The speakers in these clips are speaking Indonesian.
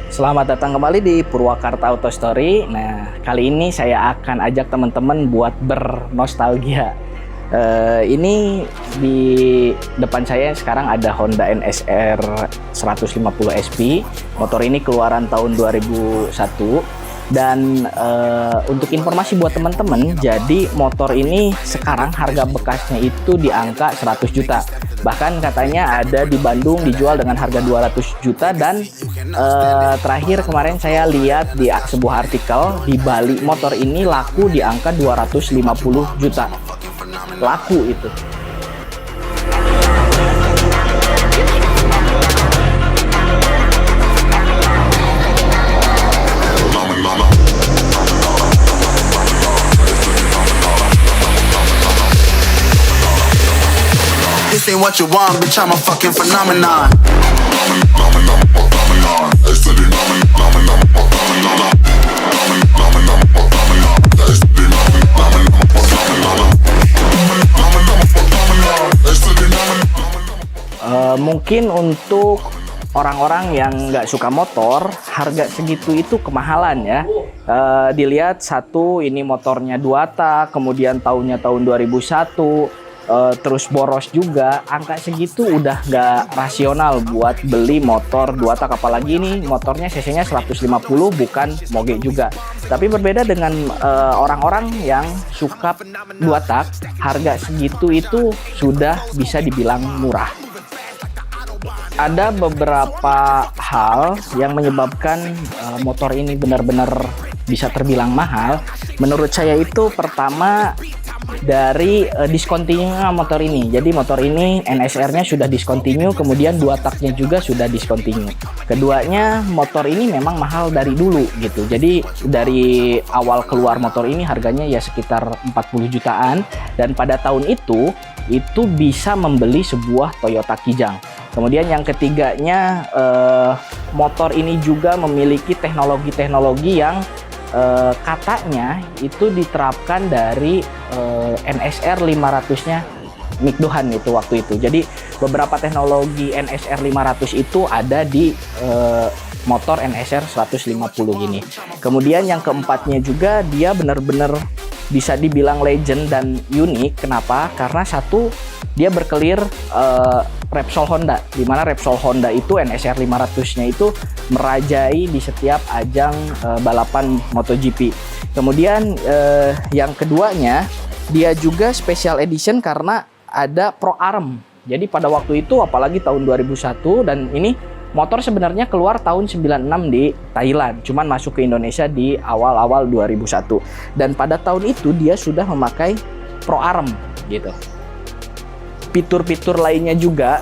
Selamat datang kembali di Purwakarta Auto Story. Nah, kali ini saya akan ajak teman-teman buat bernostalgia. Ini di depan saya sekarang ada Honda NSR 150 SP. Motor ini keluaran tahun 2001. Dan untuk informasi buat teman-teman, jadi motor ini sekarang harga bekasnya itu di angka 100 juta. Bahkan katanya ada di Bandung dijual dengan harga 200 juta. Dan terakhir kemarin saya lihat di sebuah artikel di Bali, motor ini laku di angka 250 juta. Laku itu. This ain't what you want, bitch, I'm a fucking phenomenon. Mungkin untuk orang-orang yang nggak suka motor, harga segitu itu kemahalan ya. Dilihat satu, ini motornya 2 tak, kemudian tahunnya tahun 2001. Terus boros juga, angka segitu udah nggak rasional buat beli motor 2 tak, apalagi ini motornya cc-nya 150, bukan moge juga. Tapi berbeda dengan orang-orang yang suka 2 tak, harga segitu itu sudah bisa dibilang murah. Ada beberapa hal yang menyebabkan motor ini benar-benar bisa terbilang mahal. Menurut saya itu pertama dari discontinue motor ini. Jadi motor ini NSR-nya sudah discontinue, kemudian 2 taknya juga sudah discontinue. Keduanya, motor ini memang mahal dari dulu gitu. Jadi dari awal keluar motor ini harganya ya sekitar 40 jutaan, dan pada tahun itu bisa membeli sebuah Toyota Kijang. Kemudian yang ketiganya, motor ini juga memiliki teknologi-teknologi yang katanya itu diterapkan dari NSR 500-nya Mick Doohan itu waktu itu. Jadi beberapa teknologi NSR 500 itu ada di motor NSR 150 gini. Kemudian yang keempatnya juga, dia benar-benar bisa dibilang legend dan unik. Kenapa? Karena satu, dia berkelir Repsol Honda, dimana Repsol Honda itu NSR 500-nya itu merajai di setiap ajang balapan MotoGP. Kemudian yang keduanya, dia juga special edition karena ada Pro Arm. Jadi pada waktu itu, apalagi tahun 2001, dan ini motor sebenarnya keluar tahun 96 di Thailand, cuman masuk ke Indonesia di awal-awal 2001. Dan pada tahun itu dia sudah memakai Pro Arm gitu. Fitur-fitur lainnya juga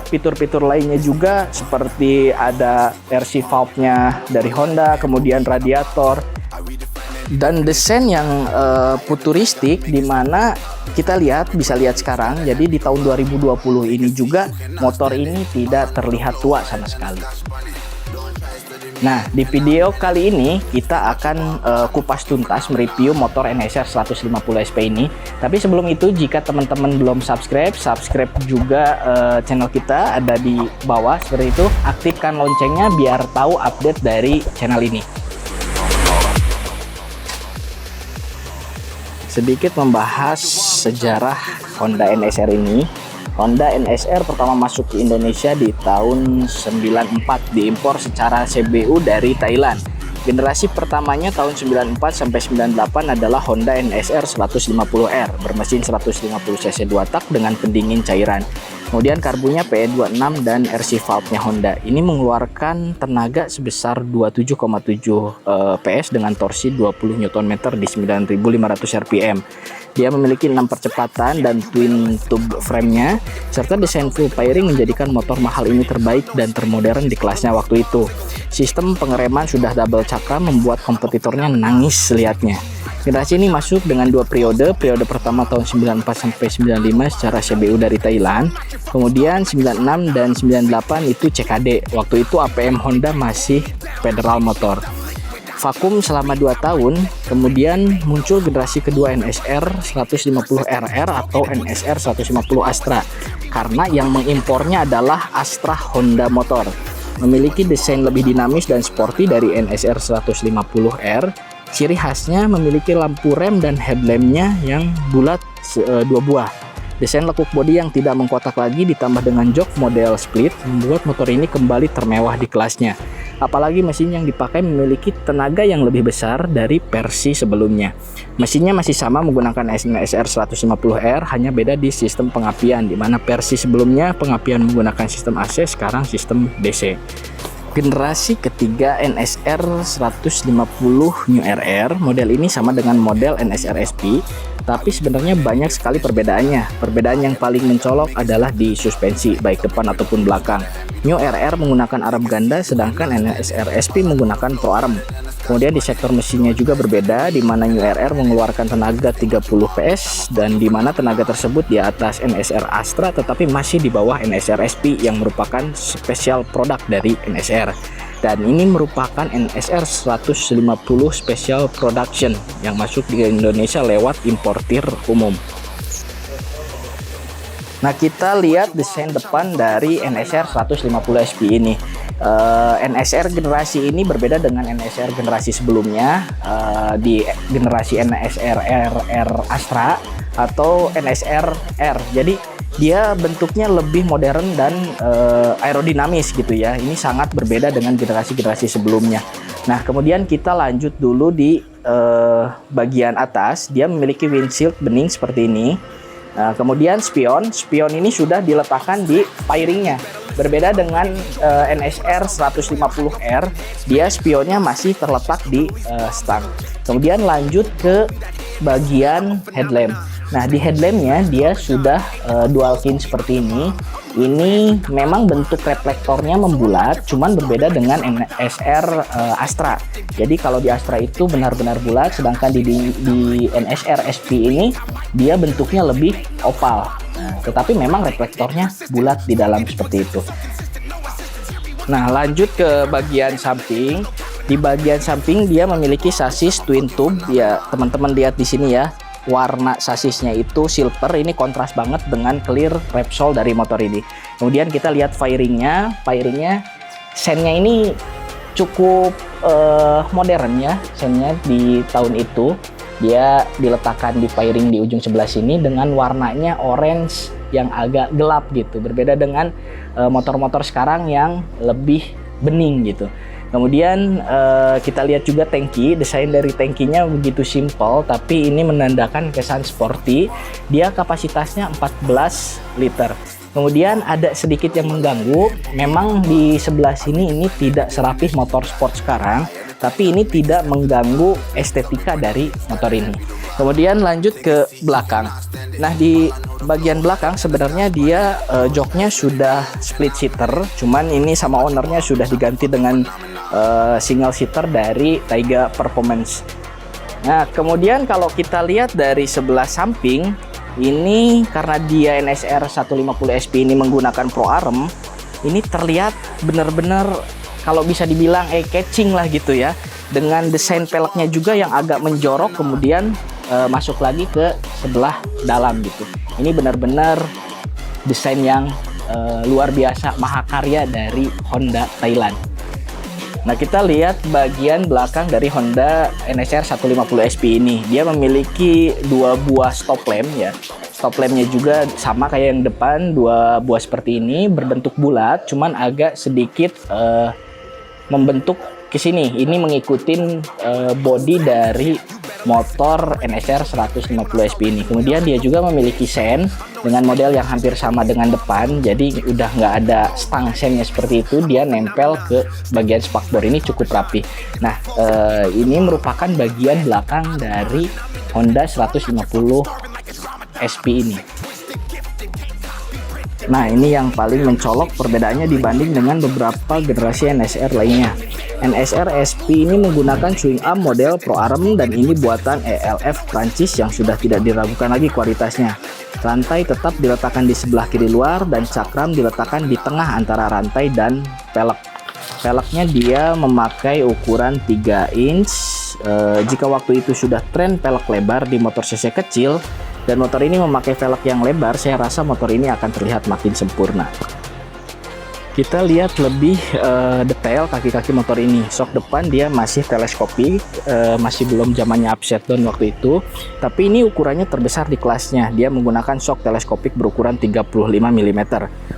seperti ada RC valve-nya dari Honda, kemudian radiator, dan desain yang futuristik, dimana kita bisa lihat sekarang. Jadi di tahun 2020 ini juga motor ini tidak terlihat tua sama sekali. Nah, di video kali ini kita akan kupas tuntas mereview motor NSR 150 SP ini. Tapi sebelum itu, jika teman-teman belum subscribe juga channel kita ada di bawah seperti itu. Aktifkan loncengnya biar tahu update dari channel ini. Sedikit membahas sejarah Honda NSR ini. Honda NSR pertama masuk ke Indonesia di tahun 94, diimpor secara CBU dari Thailand. Generasi pertamanya tahun 94 sampai 98 adalah Honda NSR 150R bermesin 150 cc 2 tak dengan pendingin cairan. Kemudian karbunya PE26 dan RC valve-nya Honda. Ini mengeluarkan tenaga sebesar 27,7 PS dengan torsi 20 Nm di 9.500 rpm. Dia memiliki 6 percepatan dan twin tube frame-nya, serta desain full fairing menjadikan motor mahal ini terbaik dan termodern di kelasnya waktu itu. Sistem pengereman sudah double cakra membuat kompetitornya nangis lihatnya. Generasi ini masuk dengan 2 periode. Periode pertama tahun 94 sampai 95 secara CBU dari Thailand. Kemudian 96 dan 98 itu CKD. Waktu itu APM Honda masih federal motor. Vakum selama 2 tahun, kemudian muncul generasi kedua NSR 150RR atau NSR 150 Astra. Karena yang mengimpornya adalah Astra Honda Motor. memiliki desain lebih dinamis dan sporty dari NSR 150R. Ciri khasnya memiliki lampu rem dan headlampnya yang bulat 2 buah. Desain lekuk bodi yang tidak mengkotak lagi ditambah dengan jok model split membuat motor ini kembali termewah di kelasnya. Apalagi mesin yang dipakai memiliki tenaga yang lebih besar dari versi sebelumnya. Mesinnya masih sama menggunakan NSR 150R, hanya beda di sistem pengapian, di mana versi sebelumnya pengapian menggunakan sistem AC, sekarang sistem DC. Generasi ketiga NSR 150 New RR, model ini sama dengan model NSR SP, tapi sebenarnya banyak sekali perbedaannya. Perbedaan yang paling mencolok adalah di suspensi, baik depan ataupun belakang. New RR menggunakan arm ganda, sedangkan NSR SP menggunakan pro arm. Kemudian di sektor mesinnya juga berbeda, di mana New RR mengeluarkan tenaga 30 PS dan di mana tenaga tersebut di atas NSR Astra tetapi masih di bawah NSR SP yang merupakan spesial produk dari NSR. Dan ini merupakan NSR 150 Special Production yang masuk di Indonesia lewat importir umum. Nah, kita lihat desain depan dari NSR 150 SP ini. NSR generasi ini berbeda dengan NSR generasi sebelumnya. Di generasi NSR RR Astra atau NSR R. Jadi dia bentuknya lebih modern dan aerodinamis gitu ya. Ini sangat berbeda dengan generasi-generasi sebelumnya. Nah, kemudian kita lanjut dulu di bagian atas. Dia memiliki windshield bening seperti ini. Nah, kemudian spion ini sudah diletakkan di fairingnya. Berbeda dengan NSR 150R, dia spionnya masih terletak di stang. Kemudian lanjut ke bagian headlamp. Nah, di headlampnya dia sudah dual fin seperti ini. Ini memang bentuk reflektornya membulat, cuman berbeda dengan NSR Astra. Jadi kalau di Astra itu benar-benar bulat, sedangkan di NSR SP ini dia bentuknya lebih oval. Nah, tetapi memang reflektornya bulat di dalam seperti itu. Nah, lanjut ke bagian samping. Di bagian samping dia memiliki sasis twin tube. Ya, teman-teman lihat di sini ya. Warna sasisnya itu silver, ini kontras banget dengan clear Repsol dari motor ini. Kemudian kita lihat fairingnya sennya ini cukup modern ya, sennya di tahun itu. Dia diletakkan di fairing di ujung sebelah sini dengan warnanya orange yang agak gelap gitu, berbeda dengan motor-motor sekarang yang lebih bening gitu. Kemudian kita lihat juga tangki, desain dari tangkinya begitu simpel, tapi ini menandakan kesan sporty. Dia kapasitasnya 14 liter. Kemudian ada sedikit yang mengganggu, memang di sebelah sini ini tidak serapih motor sport sekarang, tapi ini tidak mengganggu estetika dari motor ini. Kemudian lanjut ke belakang. Nah, di bagian belakang sebenarnya dia joknya sudah split seater, cuman ini sama ownernya sudah diganti dengan single seater dari Taiga Performance. Nah, kemudian kalau kita lihat dari sebelah samping, ini karena dia NSR 150 SP ini menggunakan Pro Arm, ini terlihat benar-benar kalau bisa dibilang eye-catching lah gitu ya. Dengan desain peleknya juga yang agak menjorok, kemudian masuk lagi ke sebelah dalam gitu. Ini benar-benar desain yang luar biasa, mahakarya dari Honda Thailand. Nah, kita lihat bagian belakang dari Honda NSR 150 SP ini. Dia memiliki 2 buah stop lamp ya. Stop lampnya juga sama kayak yang depan, 2 buah seperti ini, berbentuk bulat, cuman agak sedikit membentuk ke sini. Ini mengikuti bodi dari motor NSR 150 SP ini. Kemudian dia juga memiliki sen dengan model yang hampir sama dengan depan, jadi udah nggak ada stang sennya seperti itu, dia nempel ke bagian spakbor. Ini cukup rapi. Nah, ini merupakan bagian belakang dari Honda 150 SP ini. Nah, ini yang paling mencolok perbedaannya dibanding dengan beberapa generasi NSR lainnya. NSR SP ini menggunakan swing arm model Pro Arm dan ini buatan ELF Prancis yang sudah tidak diragukan lagi kualitasnya. Rantai tetap diletakkan di sebelah kiri luar dan cakram diletakkan di tengah antara rantai dan pelek. Peleknya dia memakai ukuran 3 inch. Jika waktu itu sudah tren pelek lebar di motor cc kecil dan motor ini memakai velg yang lebar, saya rasa motor ini akan terlihat makin sempurna. Kita lihat lebih detail kaki-kaki motor ini. Sok depan dia masih teleskopik, masih belum zamannya upside down waktu itu. Tapi ini ukurannya terbesar di kelasnya. Dia menggunakan sok teleskopik berukuran 35 mm.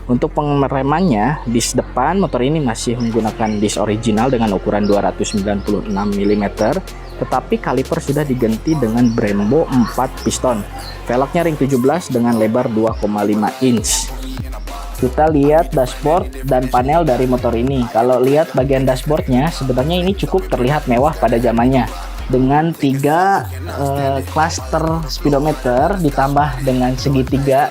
Untuk pengeremannya, disk depan motor ini masih menggunakan disk original dengan ukuran 296 mm. Tetapi kaliper sudah diganti dengan Brembo 4 piston. Velgnya ring 17 dengan lebar 2,5 inch. Kita lihat dashboard dan panel dari motor ini. Kalau lihat bagian dashboardnya, sebenarnya ini cukup terlihat mewah pada zamannya. Dengan 3 cluster speedometer ditambah dengan segitiga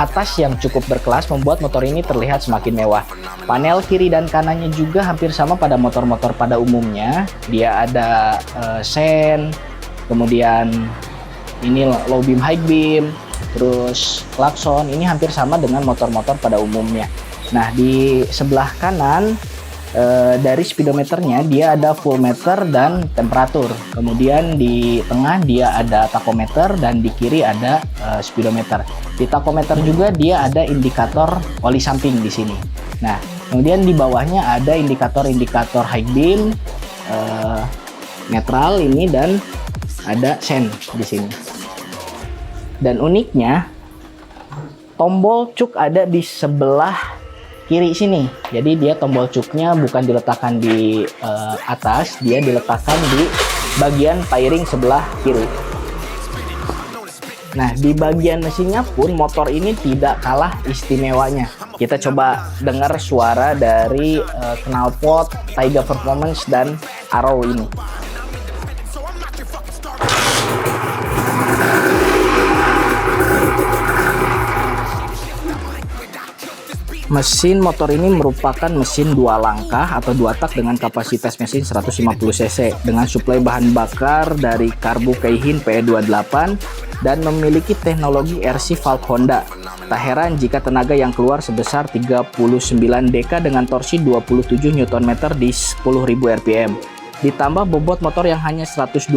atas yang cukup berkelas, membuat motor ini terlihat semakin mewah. Panel kiri dan kanannya juga hampir sama pada motor-motor pada umumnya. Dia ada sen, kemudian ini low beam, high beam, terus klakson. Ini hampir sama dengan motor-motor pada umumnya. Nah, di sebelah kanan dari speedometernya dia ada full meter dan temperatur. Kemudian di tengah dia ada tachometer dan di kiri ada speedometer. Di tachometer juga dia ada indikator oli samping di sini. Nah, kemudian di bawahnya ada indikator-indikator high beam, netral ini, dan ada sen di sini. Dan uniknya, tombol cuk ada di sebelah kiri sini. Jadi dia tombol cuknya bukan diletakkan di atas, dia diletakkan di bagian tiring sebelah kiri. Nah, di bagian mesinnya pun motor ini tidak kalah istimewanya. Kita coba dengar suara dari knalpot Taiga Performance dan Arrow ini. Mesin motor ini merupakan mesin 2 langkah atau 2 tak dengan kapasitas mesin 150 cc dengan suplai bahan bakar dari karbu Keihin PE28 dan memiliki teknologi RC valve Honda. Tak heran jika tenaga yang keluar sebesar 39 dk dengan torsi 27 Nm di 10.000 rpm. Ditambah bobot motor yang hanya 122,4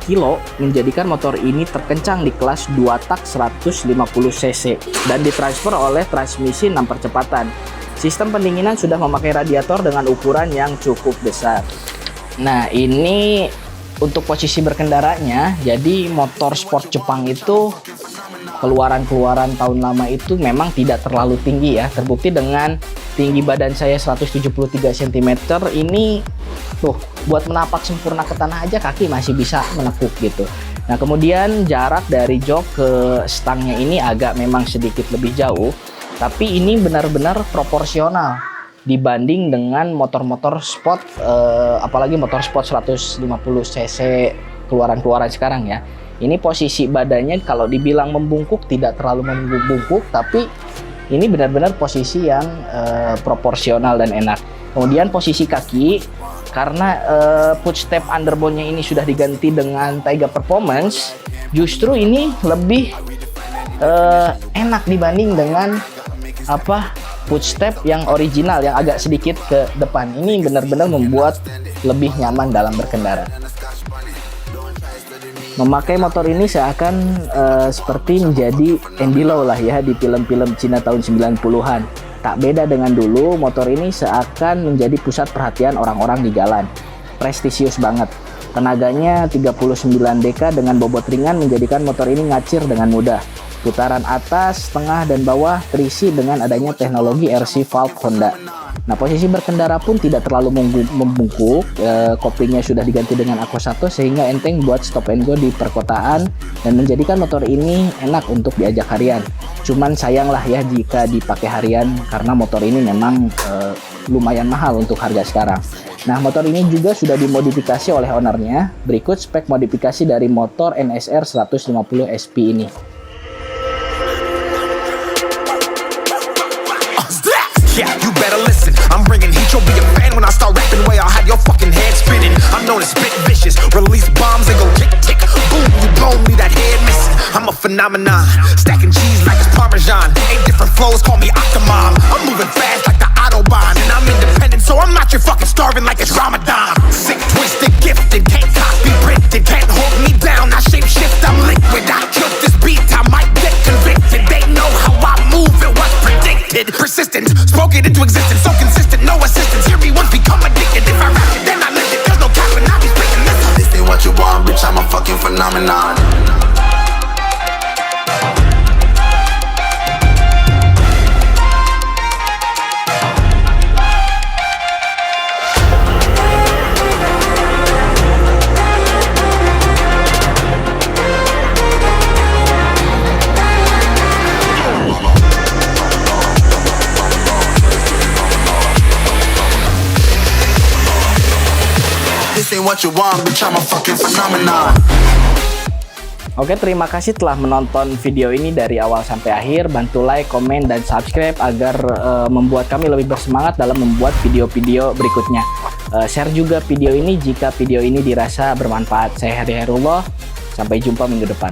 kg menjadikan motor ini terkencang di kelas 2 tak 150 cc dan ditransfer oleh transmisi 6 percepatan. Sistem pendinginan sudah memakai radiator dengan ukuran yang cukup besar. Nah, ini untuk posisi berkendaranya. Jadi motor sport Jepang itu keluaran tahun lama itu memang tidak terlalu tinggi ya. Terbukti dengan tinggi badan saya 173 cm ini tuh, buat menapak sempurna ke tanah aja kaki masih bisa menekuk gitu. Nah, kemudian jarak dari jok ke stangnya ini agak memang sedikit lebih jauh, tapi ini benar-benar proporsional dibanding dengan motor-motor sport, apalagi motor sport 150 cc keluaran sekarang ya. Ini posisi badannya kalau dibilang membungkuk tidak terlalu membungkuk, tapi ini benar-benar posisi yang proporsional dan enak. Kemudian posisi kaki, karena footstep underbone-nya ini sudah diganti dengan Taiga Performance, justru ini lebih enak dibanding dengan footstep yang original yang agak sedikit ke depan. Ini benar-benar membuat lebih nyaman dalam berkendara. Memakai motor ini seakan seperti menjadi Andy Lau lah ya di film-film Cina tahun 90-an. Tak beda dengan dulu, motor ini seakan menjadi pusat perhatian orang-orang di jalan. Prestisius banget. Tenaganya 39 dk dengan bobot ringan menjadikan motor ini ngacir dengan mudah. Putaran atas, tengah, dan bawah terisi dengan adanya teknologi RC valve Honda. Nah, posisi berkendara pun tidak terlalu membungkuk. Koplingnya sudah diganti dengan Aqua 1 sehingga enteng buat stop and go di perkotaan dan menjadikan motor ini enak untuk diajak harian. Cuman sayang lah ya jika dipakai harian karena motor ini memang lumayan mahal untuk harga sekarang. Nah, motor ini juga sudah dimodifikasi oleh ownernya. Berikut spek modifikasi dari motor NSR 150 SP ini. Yeah, you better listen. I'm bringing heat. You'll be a fan when I start rapping. Way I'll have your fucking head spinning. I'm known as spit vicious. Release bombs and go tick tick. Boom, you blow me that head missing. I'm a phenomenon. Stacking cheese like it's Parmesan. 8 different flows, call me Octomom. I'm moving fast like the Autobahn. And I'm independent, so I'm not your fucking starving like it's Ramadan. Sick, twisted, gifted. Can't copy, printed. Can't hold me down. I shape shift, I'm liquid. I killed this beat, I might get convicted. They know how I move, it was predicted. Persistent, spoke it into This ain't what you want, bitch, I'm a fucking phenomenon. Oke, terima kasih telah menonton video ini dari awal sampai akhir. Bantu like, komen, dan subscribe agar membuat kami lebih bersemangat dalam membuat video-video berikutnya. Share juga video ini jika video ini dirasa bermanfaat. Saya Hadi Hairullah, sampai jumpa minggu depan.